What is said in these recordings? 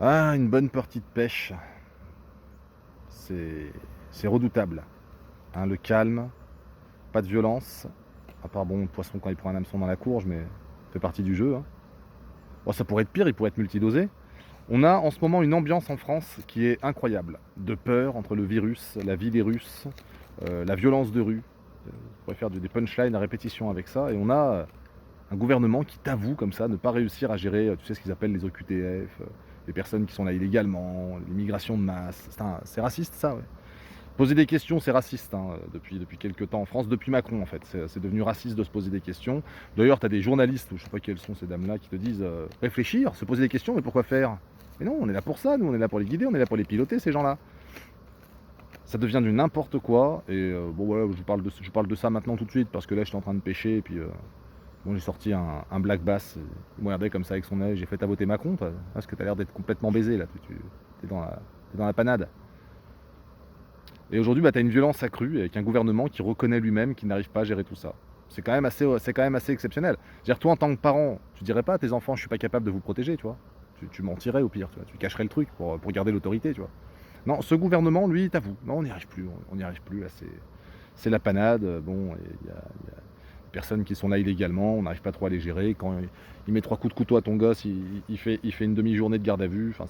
Ah, une bonne partie de pêche, c'est c'est redoutable, hein, le calme, pas de violence, à part bon, le poisson quand il prend un hameçon dans la courge, mais ça fait partie du jeu, hein. Bon, ça pourrait être pire, il pourrait être multidosé. On a en ce moment une ambiance en France qui est incroyable, de peur entre le virus, la vie des Russes, la violence de rue. On pourrait faire des punchlines à répétition avec ça, et on a un gouvernement qui t'avoue comme ça ne pas réussir à gérer, tu sais ce qu'ils appellent les OQTF, les personnes qui sont là illégalement, l'immigration de masse. C'est raciste ça, ouais. Poser des questions, c'est raciste, hein, depuis quelques temps en France, depuis Macron en fait. C'est devenu raciste de se poser des questions. D'ailleurs, tu as des journalistes, ou je sais pas quelles sont ces dames-là, qui te disent réfléchir, se poser des questions, mais pourquoi faire? Mais non, on est là pour ça, nous, on est là pour les guider, on est là pour les piloter, ces gens-là. Ça devient du n'importe quoi, et bon voilà, je parle de ça maintenant tout de suite, parce que là, je suis en train de pêcher, et puis bon, j'ai sorti un black bass, il me regardait comme ça avec son œil, j'ai fait t'as voté Macron, toi? Parce que t'as l'air d'être complètement baisé là, t'es dans la panade. Et aujourd'hui, bah, tu as une violence accrue avec un gouvernement qui reconnaît lui-même qu'il n'arrive pas à gérer tout ça. C'est quand même assez exceptionnel. C'est-à-dire, toi, en tant que parent, tu dirais pas à tes enfants, je suis pas capable de vous protéger, tu vois. Tu mentirais au pire, tu vois. Tu cacherais le truc pour garder l'autorité, tu vois. Non, ce gouvernement, lui, il t'avoue. Non, on n'y arrive plus, on n'y arrive plus. Là, c'est la panade. Bon, il y a des personnes qui sont là illégalement, on n'arrive pas trop à les gérer. Quand il met 3 coups de couteau à ton gosse, il fait une demi-journée de garde à vue. Enfin,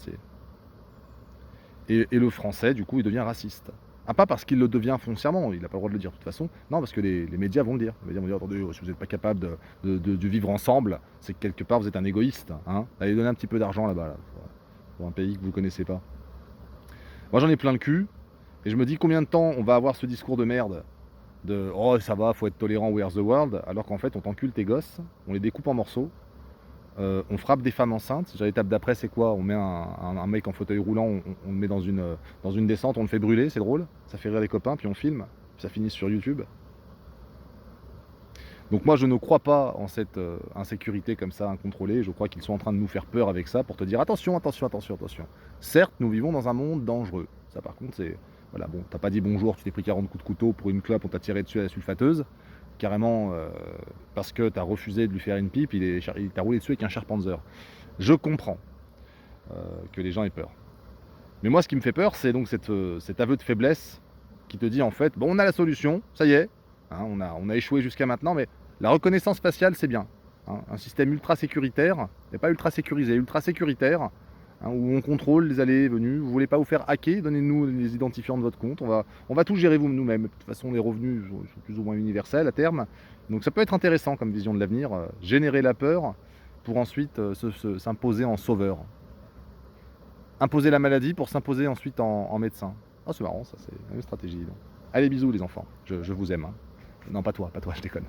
et le français, du coup, il devient raciste. Ah, pas parce qu'il le devient foncièrement, il n'a pas le droit de le dire de toute façon. Non, parce que les médias vont le dire. Les médias vont dire, attendez, si vous n'êtes pas capable de vivre ensemble, c'est que quelque part vous êtes un égoïste. Hein. Allez donner un petit peu d'argent là-bas, là, pour un pays que vous ne connaissez pas. Moi j'en ai plein le cul, et je me dis combien de temps on va avoir ce discours de merde de oh ça va, faut être tolérant, where's the world, alors qu'en fait on t'encule tes gosses, on les découpe en morceaux. On frappe des femmes enceintes. L'étape d'après, c'est quoi? On met un mec en fauteuil roulant, on le met dans une descente, on le fait brûler, c'est drôle, ça fait rire les copains, puis on filme, puis ça finit sur YouTube. Donc moi, je ne crois pas en cette insécurité comme ça, incontrôlée. Je crois qu'ils sont en train de nous faire peur avec ça pour te dire attention, attention, attention, attention. Certes, nous vivons dans un monde dangereux. Ça, par contre, c'est... Voilà, bon, t'as pas dit bonjour, tu t'es pris 40 coups de couteau pour une clope, on t'a tiré dessus à la sulfateuse. Carrément, parce que t'as refusé de lui faire une pipe, il t'a roulé dessus avec un Charpanzer. Je comprends que les gens aient peur. Mais moi, ce qui me fait peur, c'est donc cet aveu de faiblesse qui te dit en fait, bon, on a la solution, ça y est, hein, on a échoué jusqu'à maintenant, mais la reconnaissance faciale, c'est bien. Hein, un système ultra sécuritaire, mais pas ultra sécurisé, ultra sécuritaire, hein, où on contrôle les allées et venues. Vous voulez pas vous faire hacker, donnez-nous les identifiants de votre compte. On va tout gérer nous-mêmes. De toute façon, les revenus sont plus ou moins universels à terme. Donc ça peut être intéressant comme vision de l'avenir, générer la peur pour ensuite s'imposer en sauveur. Imposer la maladie pour s'imposer ensuite en médecin. Ah, c'est marrant, ça, c'est une stratégie. Donc. Allez, bisous les enfants, je vous aime. Hein. Non, pas toi, je déconne.